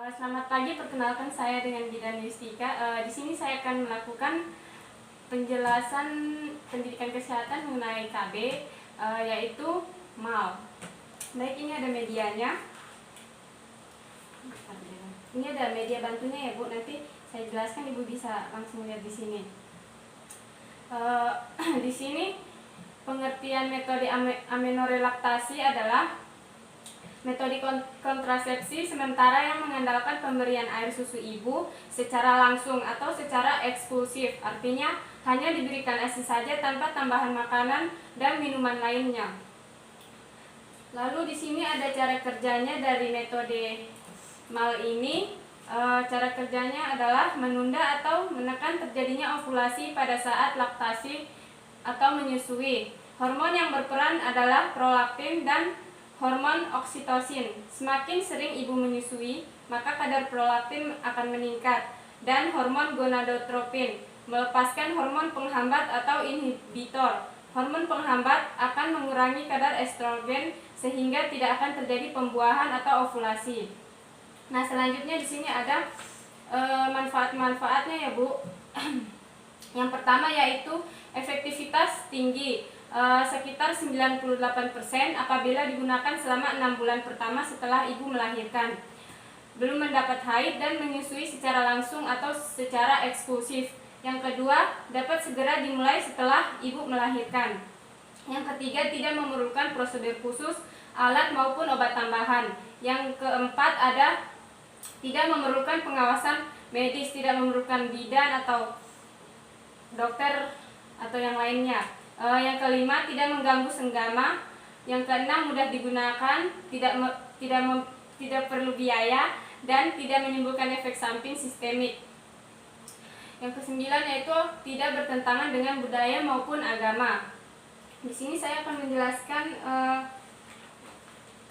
Selamat pagi, perkenalkan saya dengan Bidan Yustika. Di sini saya akan melakukan penjelasan pendidikan kesehatan mengenai KB, yaitu MAL. Baik, ini ada medianya. Ini ada media bantunya ya Bu. Nanti saya jelaskan, Ibu bisa langsung lihat di sini. Di sini pengertian metode amenorelaktasi adalah metode kontrasepsi sementara yang mengandalkan pemberian air susu ibu secara langsung atau secara eksklusif. Artinya hanya diberikan ASI saja tanpa tambahan makanan dan minuman lainnya. Lalu di sini ada cara kerjanya dari metode MAL ini. Cara kerjanya adalah menunda atau menekan terjadinya ovulasi pada saat laktasi atau menyusui. Hormon yang berperan adalah prolaktin dan hormon oksitosin. Semakin sering ibu menyusui, maka kadar prolaktin akan meningkat, dan hormon gonadotropin melepaskan hormon penghambat atau inhibitor. Hormon penghambat akan mengurangi kadar estrogen sehingga tidak akan terjadi pembuahan atau ovulasi. Nah, selanjutnya di sini ada manfaat-manfaatnya ya Bu. Yang pertama yaitu efektivitas tinggi, sekitar 98% apabila digunakan selama 6 bulan pertama setelah ibu melahirkan, belum mendapat haid dan menyusui secara langsung atau secara eksklusif. Yang kedua, dapat segera dimulai setelah ibu melahirkan. Yang ketiga, tidak memerlukan prosedur khusus, alat maupun obat tambahan. Yang keempat ada tidak memerlukan pengawasan medis, tidak memerlukan bidan atau dokter atau yang lainnya. Yang kelima, tidak mengganggu senggama. Yang keenam, mudah digunakan, tidak perlu biaya, dan tidak menimbulkan efek samping sistemik. Yang kesembilan yaitu tidak bertentangan dengan budaya maupun agama. Di sini saya akan menjelaskan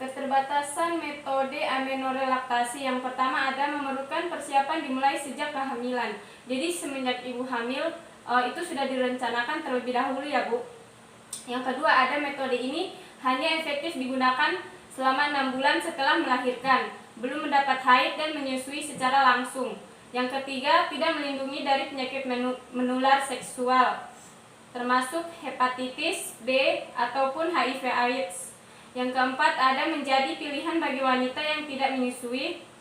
keterbatasan metode amenorelaktasi. Yang pertama ada memerlukan persiapan dimulai sejak kehamilan. Jadi semenjak ibu hamil itu sudah direncanakan terlebih dahulu ya Bu. Yang kedua ada metode ini hanya efektif digunakan selama 6 bulan setelah melahirkan, belum mendapat haid dan menyusui secara langsung. Yang ketiga tidak melindungi dari penyakit menular seksual termasuk hepatitis B ataupun HIV/AIDS. Yang keempat ada menjadi pilihan bagi wanita yang tidak menyusui.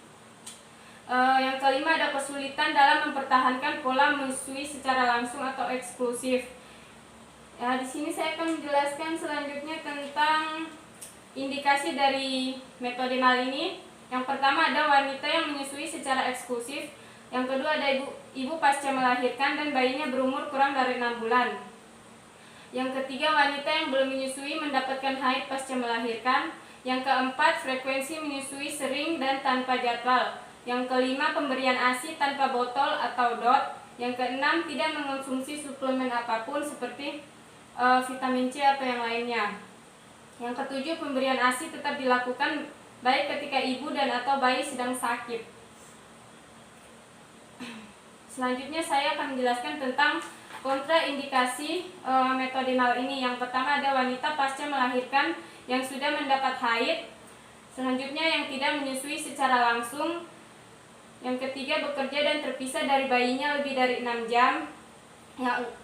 Yang kelima ada kesulitan dalam mempertahankan pola menyusui secara langsung atau eksklusif. Di sini saya akan menjelaskan selanjutnya tentang indikasi dari metode MAL ini. Yang pertama ada wanita yang menyusui secara eksklusif. Yang kedua ada ibu pasca melahirkan dan bayinya berumur kurang dari 6 bulan. Yang ketiga, wanita yang belum menyusui mendapatkan haid pasca melahirkan. Yang keempat, frekuensi menyusui sering dan tanpa jadwal. Yang kelima, pemberian ASI tanpa botol atau DOT. Yang keenam, tidak mengonsumsi suplemen apapun seperti vitamin C atau yang lainnya. Yang ketujuh, pemberian ASI tetap dilakukan baik ketika ibu dan atau bayi sedang sakit. Selanjutnya saya akan menjelaskan tentang kontraindikasi metode MAL ini. Yang pertama ada wanita pasca melahirkan yang sudah mendapat haid. Selanjutnya yang tidak menyusui secara langsung. Yang ketiga bekerja dan terpisah dari bayinya lebih dari 6 jam.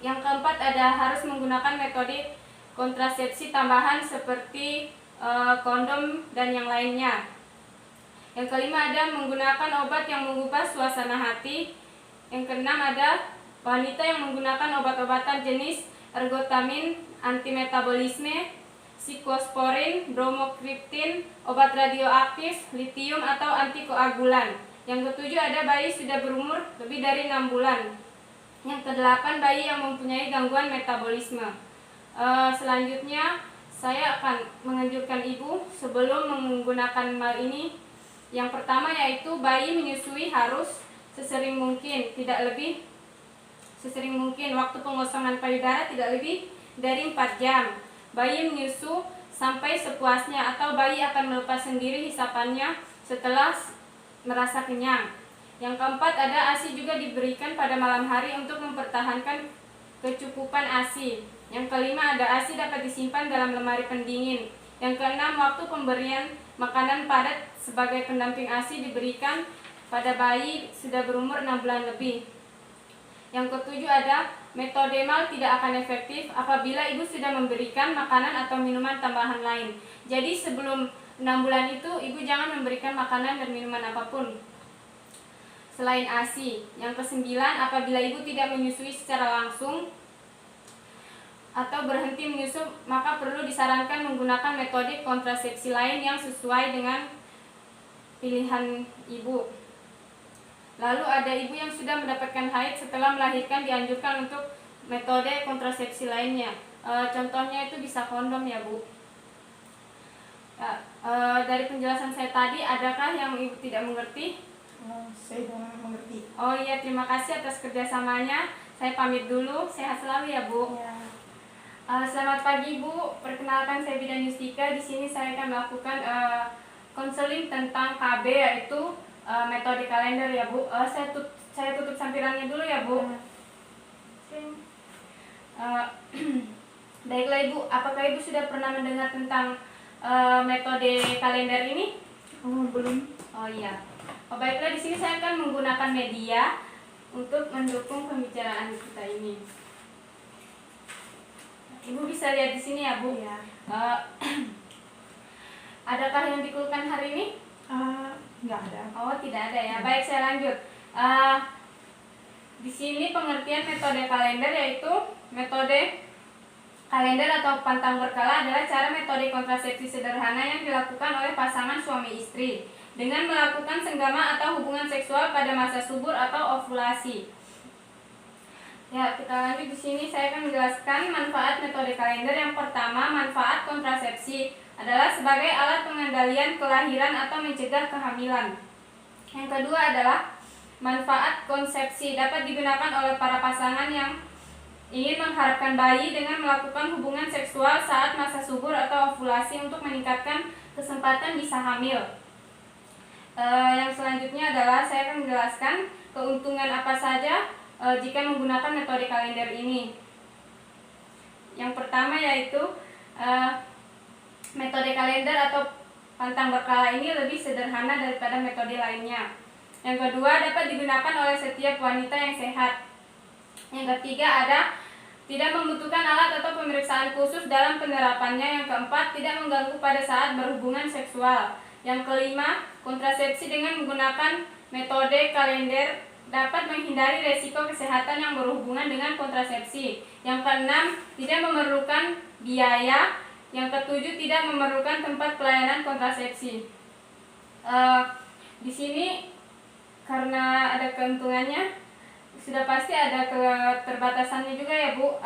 Yang keempat ada harus menggunakan metode kontrasepsi tambahan seperti kondom dan yang lainnya. Yang kelima ada menggunakan obat yang mengubah suasana hati. Yang keenam ada wanita yang menggunakan obat-obatan jenis ergotamin, antimetabolisme, siklosporin, bromokriptin, obat radioaktif, litium atau antikoagulan. Yang ketujuh ada bayi sudah berumur lebih dari 6 bulan. Yang kedelapan bayi yang mempunyai gangguan metabolisme. Selanjutnya saya akan menganjurkan ibu sebelum menggunakan MAL ini. Yang pertama yaitu bayi menyusui harus sesering mungkin, sesering mungkin. Waktu pengosongan payudara tidak lebih dari 4 jam. Bayi menyusu sampai sepuasnya atau bayi akan melepas sendiri hisapannya setelah merasa kenyang. Yang keempat ada ASI juga diberikan pada malam hari untuk mempertahankan kecukupan ASI. Yang kelima ada ASI dapat disimpan dalam lemari pendingin. Yang keenam waktu pemberian makanan padat sebagai pendamping ASI diberikan pada bayi sudah berumur 6 bulan lebih. Yang ketujuh ada metode mal tidak akan efektif apabila ibu sudah memberikan makanan atau minuman tambahan lain. Jadi sebelum 6 bulan itu ibu jangan memberikan makanan dan minuman apapun selain ASI. Yang kesembilan, apabila ibu tidak menyusui secara langsung atau berhenti menyusu, maka perlu disarankan menggunakan metode kontrasepsi lain yang sesuai dengan pilihan ibu. Lalu ada ibu yang sudah mendapatkan haid setelah melahirkan, dianjurkan untuk metode kontrasepsi lainnya. Contohnya itu bisa kondom ya Bu. Dari penjelasan saya tadi, adakah yang ibu tidak mengerti? Saya tidak mengerti. Oh iya, terima kasih atas kerjasamanya. Saya pamit dulu, sehat selalu ya Bu. Ya. Selamat pagi Bu, perkenalkan saya Bidan Yustika. Di sini saya akan melakukan konseling tentang KB, yaitu metode kalender ya Bu. Saya tutup sampirannya dulu ya Bu. Baiklah Ibu, apakah Ibu sudah pernah mendengar tentang metode kalender ini? Belum. Oh iya. Baiklah, di sini saya akan menggunakan media untuk mendukung pembicaraan kita ini. Ibu bisa lihat di sini ya Bu. Ya. Adakah yang dikeluhkan hari ini? Nggak ada. Oh, tidak ada ya. Baik, saya lanjut. Di sini pengertian metode kalender, yaitu metode kalender atau pantang berkala adalah cara metode kontrasepsi sederhana yang dilakukan oleh pasangan suami istri dengan melakukan senggama atau hubungan seksual pada masa subur atau ovulasi. Ya, kita lanjut. Di sini saya akan menjelaskan manfaat metode kalender. Yang pertama, manfaat kontrasepsi adalah sebagai alat pengendalian kelahiran atau mencegah kehamilan. Yang kedua adalah manfaat konsepsi, dapat digunakan oleh para pasangan yang ingin mengharapkan bayi dengan melakukan hubungan seksual saat masa subur atau ovulasi untuk meningkatkan kesempatan bisa hamil. Yang selanjutnya adalah saya akan menjelaskan keuntungan apa saja jika menggunakan metode kalender ini. Yang pertama yaitu metode kalender atau pantang berkala ini lebih sederhana daripada metode lainnya. Yang kedua, dapat digunakan oleh setiap wanita yang sehat. Yang ketiga ada tidak membutuhkan alat atau pemeriksaan khusus dalam penerapannya. Yang keempat, tidak mengganggu pada saat berhubungan seksual. Yang kelima, kontrasepsi dengan menggunakan metode kalender dapat menghindari resiko kesehatan yang berhubungan dengan kontrasepsi. Yang keenam, tidak memerlukan biaya. Yang ketujuh, tidak memerlukan tempat pelayanan kontrasepsi. Di sini karena ada keuntungannya, sudah pasti ada keterbatasannya juga ya Bu.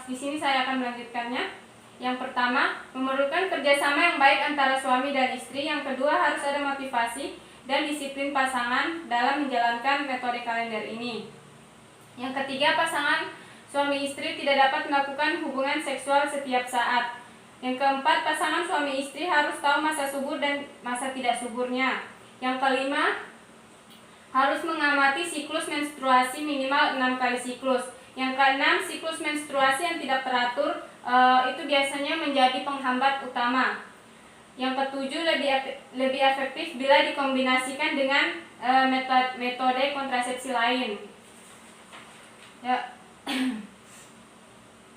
Di sini saya akan melanjutkannya. Yang pertama, memerlukan kerjasama yang baik antara suami dan istri. Yang kedua, harus ada motivasi dan disiplin pasangan dalam menjalankan metode kalender ini. Yang ketiga, pasangan suami istri tidak dapat melakukan hubungan seksual setiap saat. Yang keempat, pasangan suami istri harus tahu masa subur dan masa tidak suburnya. Yang kelima, harus mengamati siklus menstruasi minimal 6 kali siklus. Yang keenam, siklus menstruasi yang tidak teratur itu biasanya menjadi penghambat utama. Yang ketujuh, lebih efektif bila dikombinasikan dengan metode kontrasepsi lain. Ya.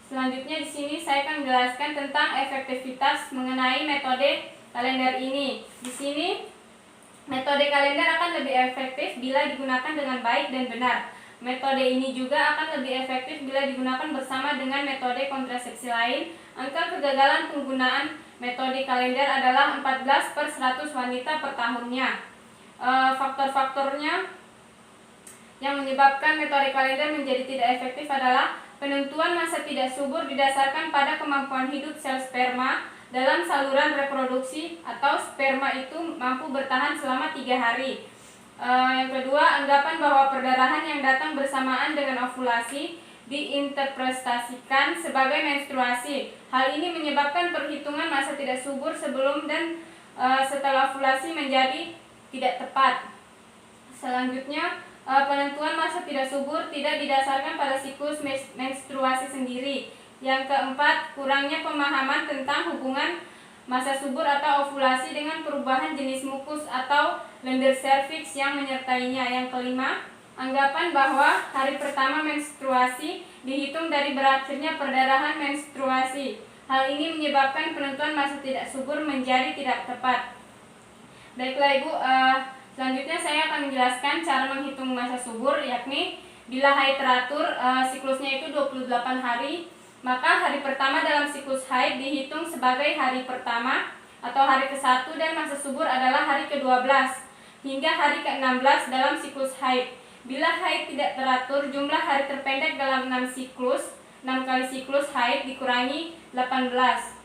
Selanjutnya di sini saya akan menjelaskan tentang efektivitas mengenai metode kalender ini. Di sini metode kalender akan lebih efektif bila digunakan dengan baik dan benar. Metode ini juga akan lebih efektif bila digunakan bersama dengan metode kontrasepsi lain. Angka kegagalan penggunaan metode kalender adalah 14/100 wanita per tahunnya. Faktor-faktornya yang menyebabkan metode kalender menjadi tidak efektif adalah penentuan masa tidak subur didasarkan pada kemampuan hidup sel sperma dalam saluran reproduksi atau sperma itu mampu bertahan selama 3 hari. Yang kedua, anggapan bahwa perdarahan yang datang bersamaan dengan ovulasi diinterpretasikan sebagai menstruasi. Hal ini menyebabkan perhitungan masa tidak subur sebelum dan setelah ovulasi menjadi tidak tepat. Selanjutnya, penentuan masa tidak subur tidak didasarkan pada siklus menstruasi sendiri. Yang keempat, kurangnya pemahaman tentang hubungan masa subur atau ovulasi dengan perubahan jenis mukus atau lender cervix yang menyertainya. Yang kelima, anggapan bahwa hari pertama menstruasi dihitung dari berakhirnya perdarahan menstruasi. Hal ini menyebabkan penentuan masa tidak subur menjadi tidak tepat. Baiklah Ibu, selanjutnya saya akan menjelaskan cara menghitung masa subur, yakni bila haid teratur, siklusnya itu 28 hari, maka hari pertama dalam siklus haid dihitung sebagai hari pertama atau hari ke-1 dan masa subur adalah hari ke-12 hingga hari ke-16 dalam siklus haid. Bila haid tidak teratur, jumlah hari terpendek dalam 6 kali siklus haid dikurangi 18.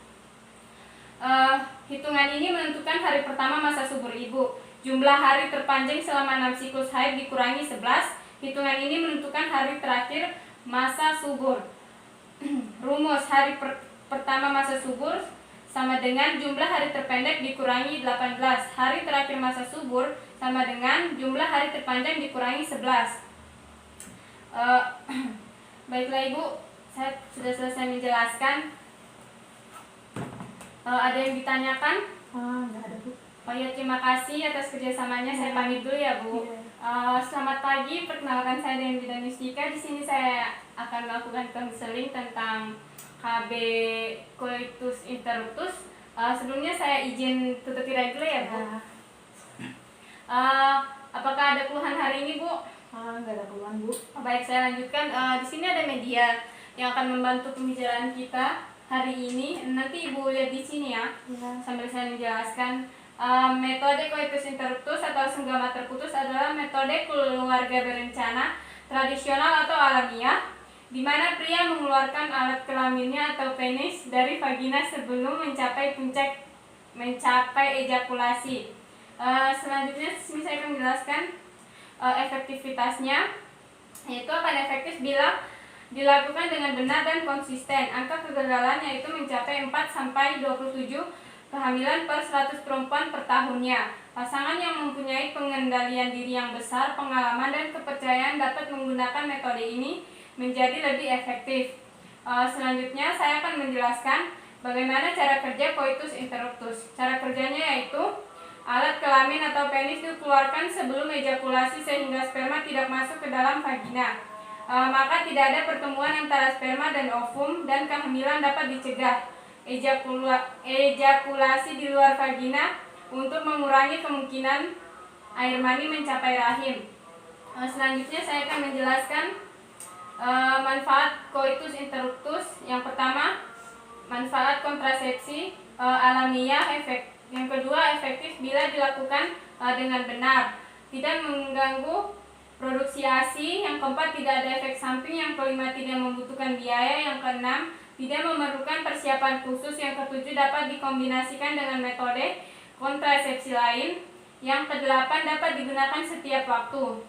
Hitungan ini menentukan hari pertama masa subur Ibu. Jumlah hari terpanjang selama 6 siklus haid dikurangi 11. Hitungan ini menentukan hari terakhir masa subur. Rumus hari pertama masa subur sama dengan jumlah hari terpendek dikurangi 18. Hari terakhir masa subur sama dengan jumlah hari terpanjang dikurangi 11. Baiklah Ibu, saya sudah selesai menjelaskan. Ada yang ditanyakan? Nggak ada Bu. Oh ya, terima kasih atas kerjasamanya. Saya pamit dulu ya Bu. Selamat pagi, perkenalkan saya dengan Bidan Yustika. Di sini saya akan melakukan konseling tentang KB coitus interruptus. Sebelumnya saya izin tutup tirai dulu ya Bu. Apakah ada keluhan hari ini Bu? Nggak ada keluhan Bu. Baik, saya lanjutkan. Di sini ada media yang akan membantu pembicaraan kita hari ini. Nanti Ibu lihat di sini ya. Sambil saya menjelaskan. Metode coitus interruptus atau senggama terputus adalah metode keluarga berencana tradisional atau alamiah, di mana pria mengeluarkan alat kelaminnya atau penis dari vagina sebelum mencapai ejakulasi. Selanjutnya sini saya akan menjelaskan efektivitasnya, yaitu akan efektif bila dilakukan dengan benar dan konsisten. Angka kegagalannya itu mencapai 4-27 kehamilan per 100 perempuan per tahunnya. Pasangan yang mempunyai pengendalian diri yang besar, pengalaman dan kepercayaan dapat menggunakan metode ini menjadi lebih efektif. Selanjutnya saya akan menjelaskan bagaimana cara kerja coitus interruptus. Cara kerjanya yaitu alat kelamin atau penis dikeluarkan sebelum ejakulasi sehingga sperma tidak masuk ke dalam vagina. Maka tidak ada pertemuan antara sperma dan ovum dan kehamilan dapat dicegah. Ejakulasi di luar vagina untuk mengurangi kemungkinan air mani mencapai rahim. Selanjutnya saya akan menjelaskan manfaat coitus interruptus. Yang pertama, manfaat kontrasepsi alamiah yang kedua, efektif bila dilakukan dengan benar, tidak mengganggu produksi ASI. Yang keempat, tidak ada efek samping. Yang kelima, tidak membutuhkan biaya. Yang keenam, tidak memerlukan persiapan khusus. Yang ketujuh, dapat dikombinasikan dengan metode kontrasepsi lain. Yang kedelapan, dapat digunakan setiap waktu.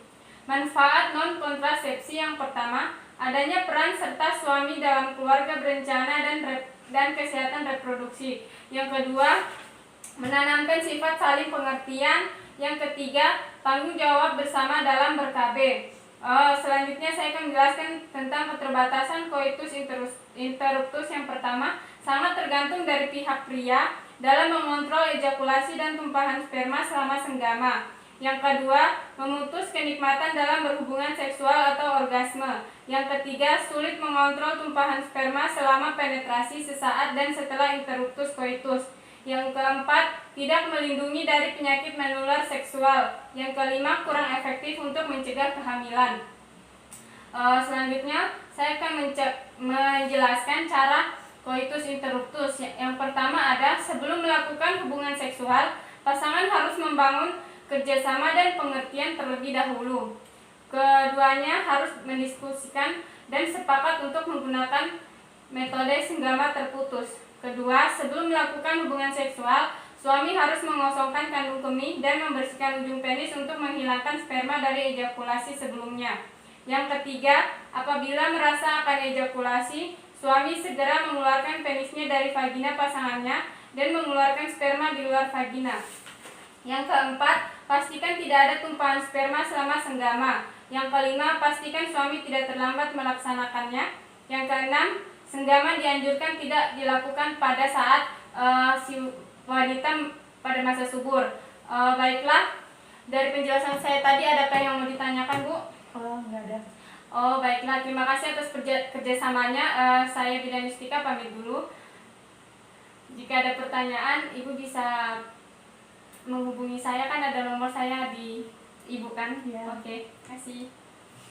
Manfaat non kontrasepsi yang pertama, adanya peran serta suami dalam keluarga berencana dan kesehatan reproduksi. Yang kedua, menanamkan sifat saling pengertian. Yang ketiga, tanggung jawab bersama dalam ber-KB. Selanjutnya saya akan menjelaskan tentang keterbatasan coitus interruptus. Yang pertama, sangat tergantung dari pihak pria dalam mengontrol ejakulasi dan tumpahan sperma selama senggama. Yang kedua, memutus kenikmatan dalam berhubungan seksual atau orgasme. Yang ketiga, sulit mengontrol tumpahan sperma selama penetrasi sesaat dan setelah interruptus coitus. Yang keempat, tidak melindungi dari penyakit menular seksual. Yang kelima, kurang efektif untuk mencegah kehamilan. Selanjutnya, saya akan menjelaskan cara coitus interruptus. Yang pertama ada, sebelum melakukan hubungan seksual, pasangan harus membangun kerjasama dan pengertian terlebih dahulu. Keduanya harus mendiskusikan dan sepakat untuk menggunakan metode senggama terputus. Kedua, sebelum melakukan hubungan seksual, suami harus mengosongkan kandung kemih dan membersihkan ujung penis untuk menghilangkan sperma dari ejakulasi sebelumnya. Yang ketiga, apabila merasa akan ejakulasi, suami segera mengeluarkan penisnya dari vagina pasangannya dan mengeluarkan sperma di luar vagina. Yang keempat, pastikan tidak ada tumpahan sperma selama senggama. Yang kelima, pastikan suami tidak terlambat melaksanakannya. Yang keenam, senggama dianjurkan tidak dilakukan pada saat si wanita pada masa subur. Baiklah, Dari penjelasan saya tadi, adakah yang mau ditanyakan, Bu? Oh, nggak ada. Oh, baiklah. Terima kasih atas kerjasamanya. Saya Bidan Yustika pamit dulu. Jika ada pertanyaan, Ibu bisa menghubungi saya, kan ada nomor saya di Ibu kan? Iya. Oke, kasih.